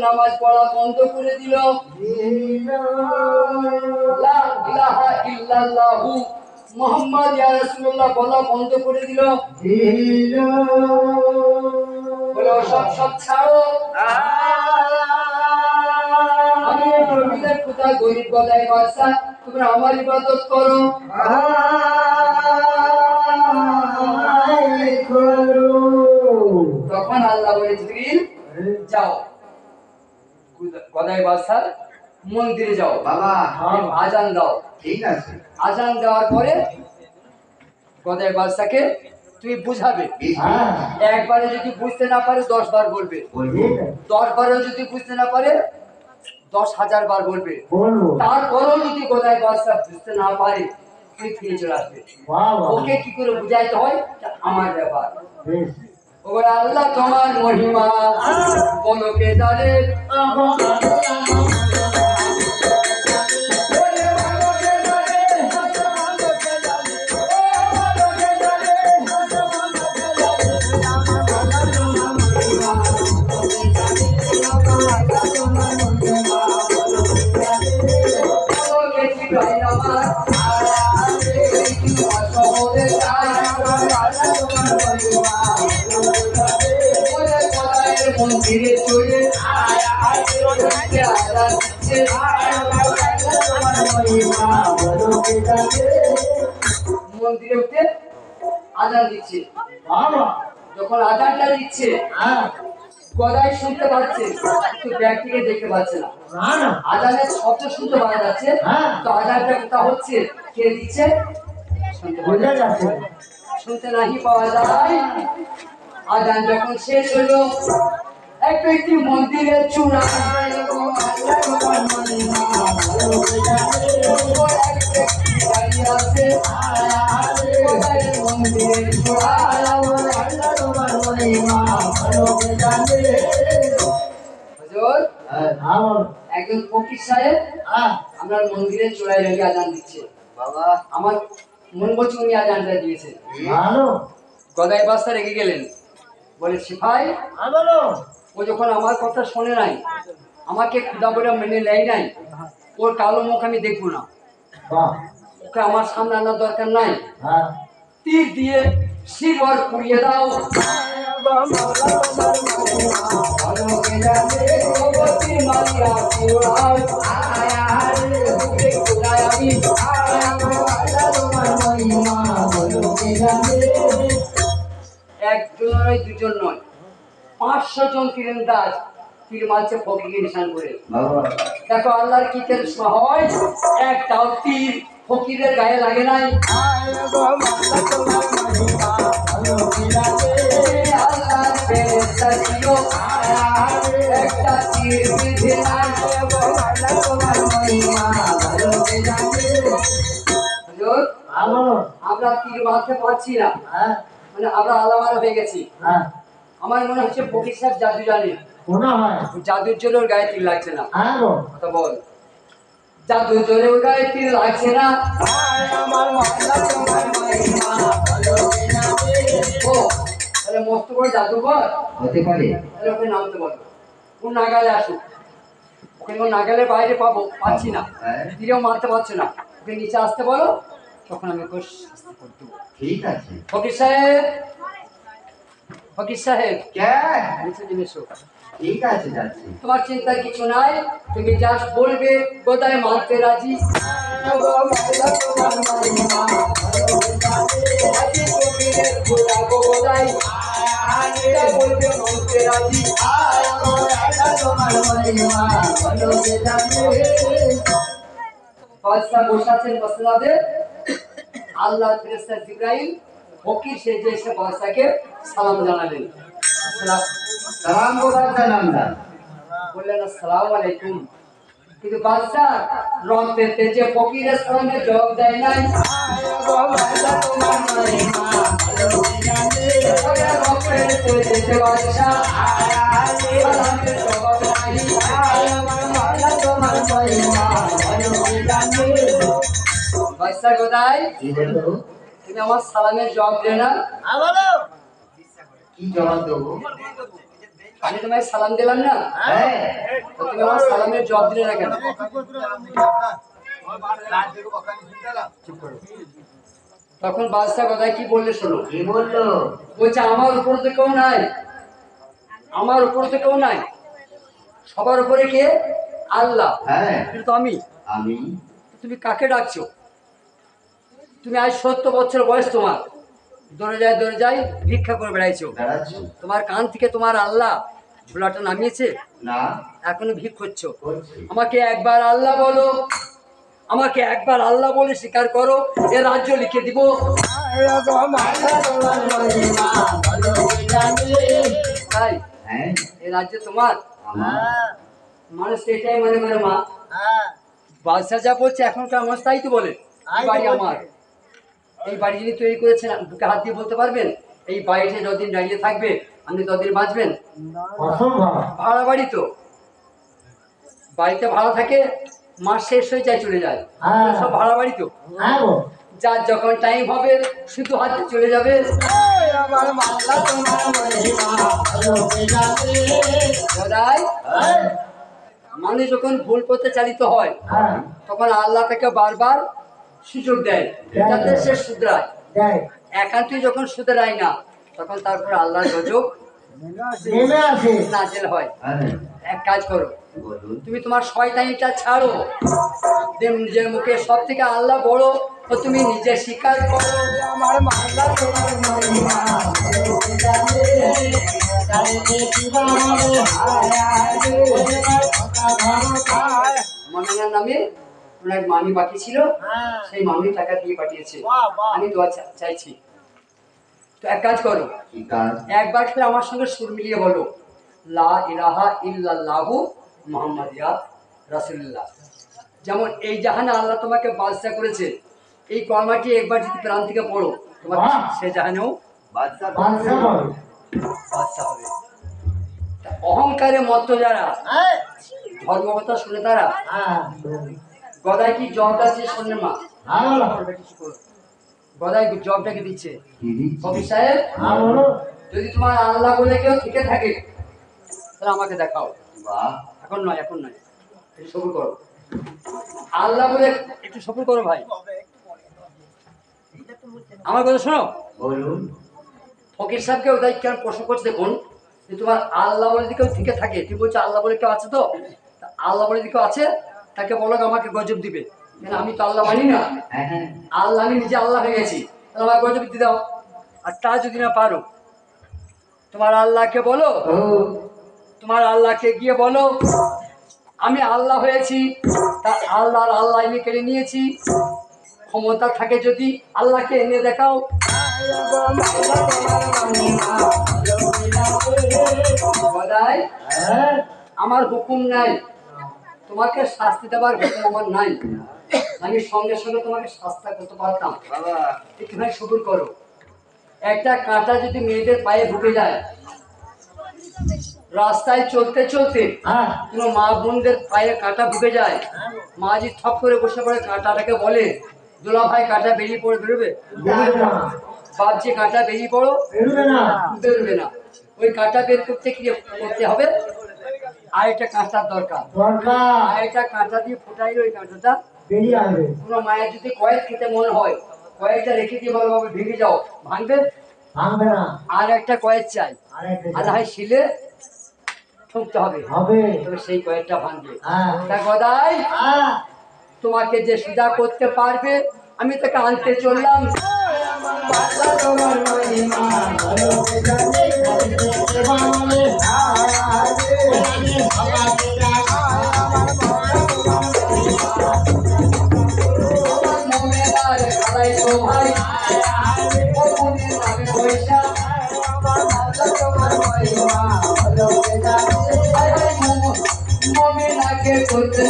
নামাজ পড়া বন্ধ করে দিল। লা ইলাহা ইল্লাল্লাহু মুহাম্মদ ইয়া রাসূলুল্লাহ বলা বন্ধ করে দিল। বলো সব ছাড়ো, আমি জমিনের খোদা গরিব গদাই বাদশা, তোমরা আমার ইবাদত করো। তখন আল্লাহ বলে জিবরিল যাও গদাই বাদশার মন্দিরে যাও, বাবা আজান দাও। ঠিক আছে। আজান দেওয়ার পরে গদাই বাদশাকে তুমি বুঝাবে। একবারে যদি বুঝতে না পারে 10 বার বলবে, 10 বারও যদি বুঝতে না পারে 10,000 বার বলবে। তারপরেও যদি গদাই বাদশা বুঝতে না পারে তুই ফিরে চলে আসবে। ওকে কি করে বুঝাইতে হয় আমার ব্যাপার। ও আল্লাহ তোমার মহিমা বলো কে জানে। মন্দিরে চলে মন্দিরে উঠে আজান দিচ্ছে। যখন আজানটা দিচ্ছে গদাই শুনতে পাচ্ছে কিন্তু ব্যক্তিকে দেখতে পাচ্ছে না। আজানের শব্দ শুনতে পাওয়া যাচ্ছে, তো আজানটা কোথা হচ্ছে, কে দিচ্ছে শুনতে নাহি পাওয়া যায়। আজান যখন শেষ হলো এক ব্যক্তি মন্দিরের চূড়া মন্দিরের চূড়া একজন ফকির সাহেব আপনার মন্দিরের চূড়ায় রেখে আজান দিচ্ছে। বাবা আমার মন বলছে উনি আজানটা দিয়েছেন। গদাই বাদশা রেগে গেলেন, বলে সিপাই ও যখন আমার কথা শোনে নাই, আমাকে খুদা বলে মেনে নেয় নাই, ওর কালো মুখ আমি দেখবো না, ওকে আমার সামনে আনার দরকার নাই। তীর দিয়ে শিবর পুড়িয়ে দাও। একজন নয়, দুজন নয়, 500 জন তীরন্দাজ তীর মারছে ফকিরকে নিশান করে। দেখো আল্লাহর কি কেসমা হয়, একটাও তীর ফকিরের গায়ে লাগে নাই। একটা তীর বিধে নাই। আমরা তীর মারতে পারছি না, মানে আমরা আলামারা হয়ে গেছি। আমার মনে হচ্ছে ফকির সাহেব জাদু জানে, জাদুর জন্য ওর গায়ে তীর লাগছে না। কথা বল, জাদুর জন্য ওর গায়ে তীর লাগছে না। ও তাহলে মস্ত বড় জাদুকর হতে পারে, তাহলে ওকে নামতে বলো, কোন নাগালে আসুক। ওকে নাগালের বাইরে পাচ্ছি না, তীরেও মারতে পারছে না, ওকে নিচে আসতে বলো, তখন আমি ওকে শাস্তি করে দেবো। ঠিক আছে ফকির সাহেব, ফকির সাহেব নিচে নেমে এসো। ঠিক আছে যাচ্ছি। তোমার চিন্তার কিছু নাই, তুমি জাস্ট বলবে গদাই মারতে রাজি। বাদশা বসে আছেন মসজিদে, আল্লাহ ফেরেশতা জিবরাইল ফকির সেজে এসে বাদশাকে সালাম জানালেন। সালাম বললেন আসসালামু আলাইকুম। কিন্তু বাদশা রক্তে তেজে ফকিরের সামনে জবাব দেয় নাই। বাদশা কোথায়, তুমি আমার সালামের জবাব দে না। কি জবাব দেবো, আমি তোমায় সালাম দিলাম না, তুমি আমার সালামের জবাব দিলে না কেন? তখন বাদশাহ গদাই কি বললে শোনো। কি বললো? বলছে আমার উপর তো কেউ নাই, আমার উপর তো কেউ নাই, সবার উপরে কে? আল্লাহ। হ্যাঁ কিন্তু আমি আমি তুমি কাকে ডাকছো? তুমি আজ 70 বছর বয়স, তোমার দৌড়ে যায় ভিক্ষা করে বেড়াইছো। বেড়াচ্ছি তোমার কান থেকে তোমার আল্লাহ ঝোলাটা নামিয়েছে? না এখনো ভিক করছো। করছি আমাকে একবার আল্লাহ বলো, আমাকে একবার আল্লাহ বলে স্বীকার করো, এ রাজ্য লিখে দিব। তাই হ্যাঁ এই রাজ্য তোমার? আমার মানুষ তো এটাই মনে করে মা। বাদশাহ যা বলছে এখনকার মানুষ তাই তো বলে এই বাড়ি আমার। এই বাড়ি যিনি তৈরি করেছেন বুকে হাত দিয়ে বলতে পারবেন এই বাড়িতে যতদিন দাঁড়িয়ে থাকবে আপনি ততদিন বাঁচবেন? ভাড়া বাড়ি তো, বাড়িতে ভাড়া থাকে, মাস শেষ হয়ে যায় চলে যায়, সব ভাড়া বাড়ি তো। যার যখন টাইম হবে শুধু হাতে চলে যাবে। গদাই, মানুষ যখন ভুল করতে চালিত হয় তখন আল্লাহ তাকে বারবার সুযোগ দেয় যাতে সে শুধরায়। একান্তই যখন শুধরায় না তখন তারপর আল্লাহর গজব নাজেল হয়। এক কাজ করো, তুমি তোমার শয়তানিটা ছাড়ো, নিজের মুখে সব থেকে আল্লাহ বড় ও তুমি নিজে স্বীকার করো। আমার আল্লাহ তোমার মহিমা মনানার নামে ওনার মামি বাকি ছিল, সেই মামি টাকা দিয়ে পাঠিয়েছে, আমি দোয়া চাইছি। তো এক কাজ করো, একবার খেলে আমার সঙ্গে সুর মিলিয়ে বলো লা ইলাহা ইল্লাল্লাহু মুহাম্মাদিয়া রাসূলুল্লাহ। যেমন এই জাহানে আল্লাহ তোমাকে বাদশা করেছে, এই কলমাটি একবার যদি প্রাণ থেকে পড়ো তোমার সে জাহানেও বাদশা হবে। অহংকারে মত্ত যারা, ধর্মকথা শুনে তারা, গদাই কি জবটা আছে শোনে মা, গদাই জবটাকে দিচ্ছে কবি সাহেব, যদি তোমার আল্লাহ বলে কেউ থেকে থাকে তাহলে আমাকে দেখাও। এখন নয়, এখন নয়, একটু সবুর করো। আল্লাহ বলে একটু সবুর করো ভাই, আমার কথা শোনো। ফকির সাহেবকে ওটাই কেন প্রশ্ন করছে দেখুন, যে তোমার আল্লাহ বলে কেউ থেকে থাকে, তুই বলছো আল্লাহ বলে কেউ আছে, তো আল্লাহ বলে কেউ আছে তাকে বলো আমাকে গজব দিবে, কেন আমি তো আল্লাহ মানি না। আল্লাহ, আমি নিজে আল্লাহ হয়ে গেছি, তাহলে আমার গজব দিতে দাও। আর তা যদি না পারো তোমার আল্লাহকে বলো, তোমার আল্লাহকে গিয়ে বলো আমি আল্লাহ হয়েছি, তা আল্লাহর আল্লাহ আমি কেড়ে নিয়েছি, ক্ষমতা থাকে যদি আল্লাহকে এনে দেখাও। আমার হুকুম নাই, তোমাকে শাস্তি দেওয়ার হুকুম আমার নাই, আমি সঙ্গে সঙ্গে তোমাকে শাস্তি করতে পারতাম। একটুখানি সবুর করো। একটা কাঁটা যদি মেয়েদের পায়ে ঢুকে যায়, রাস্তায় চলতে চলতে কোনো মা বোনদের পায়ে কাঁটা ঢুকে যায়, মা যদি ঠপ করে বসে পড়ে কাঁটাটাকে বলে দোলা ভাই কাঁটা বেরিয়ে পড়ে, বেরোবে? বাপজি কাঁটা বেরিয়ে পড়ো, বেরোবে না। ওই কাঁটা বের করতে কি করতে হবে? আরেকটা কাঁটার দরকার, আরেকটা কাঁটা দিয়ে ফুটাইলে ওই কাঁটাটা বেরিয়ে আসবে। কোনো মায়ের যদি কয়েক খেতে মনে হয়, কয়েকটা রেখে দিয়ে বলো বাবা ভেঙে যাও, ভাঙবে? ভাঙবে না। আর একটা কয়েক চাই, আর হয় শিলে ঠুকতে হবে, তবে সেই কয়েকটা ভাঙবে। তা গদাই, তোমাকে যে সুজা করতে পারবে আমি তাকে আনতে চললাম। মমিনাকে করতে